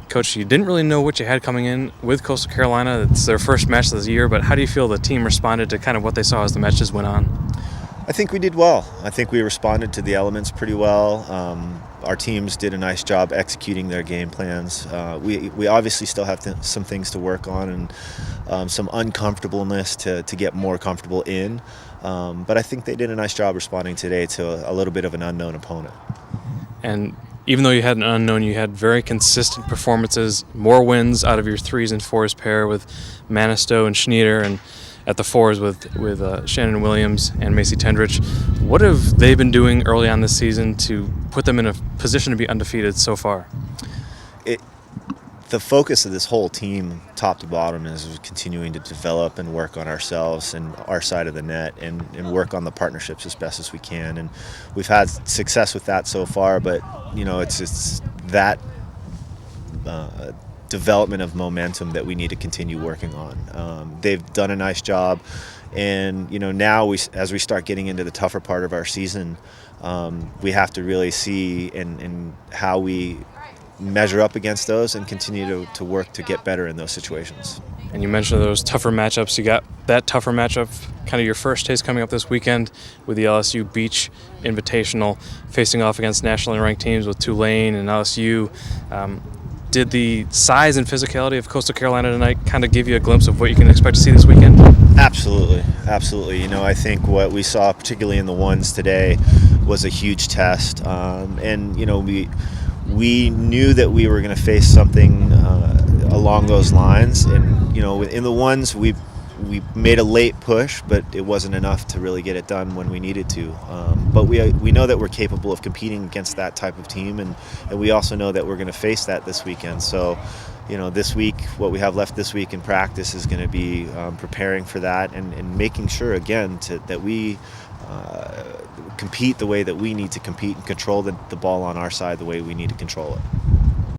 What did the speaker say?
Coach, you didn't really know what you had coming in with Coastal Carolina. It's their first match of the year, but how do you feel the team responded to kind of what they saw as the matches went on? I think we did well. I think we responded to the elements pretty well. Our teams did a nice job executing their game plans. We obviously still have some things to work on and some uncomfortableness to get more comfortable in. But I think they did a nice job responding today to a little bit of an unknown opponent. And even though you had an unknown, you had very consistent performances, more wins out of your 3s and 4s pair with Manistow and Schneider, and at the 4s with Shannon Williams and Macy Tendrich. What have they been doing early on this season to put them in a position to be undefeated so far? The focus of this whole team, top to bottom, is continuing to develop and work on ourselves and our side of the net and work on the partnerships as best as we can. And we've had success with that so far, but it's that development of momentum that we need to continue working on. They've done a nice job, and now as we start getting into the tougher part of our season, we have to really see in how we measure up against those and continue to work to get better in those situations. And you mentioned those tougher matchups. You got that tougher matchup, kind of your first taste coming up this weekend with the LSU Beach Invitational, facing off against nationally ranked teams with Tulane and LSU. Did the size and physicality of Coastal Carolina tonight kind of give you a glimpse of what you can expect to see this weekend? Absolutely. I think what we saw, particularly in the ones today, was a huge test. We knew that we were going to face something along those lines, and in the ones we made a late push, but it wasn't enough to really get it done when we needed to. But we know that we're capable of competing against that type of team, and we also know that we're going to face that this weekend. So, this week, what we have left this week in practice is going to be preparing for that and making sure again that we compete the way that we need to compete and control the ball on our side the way we need to control it.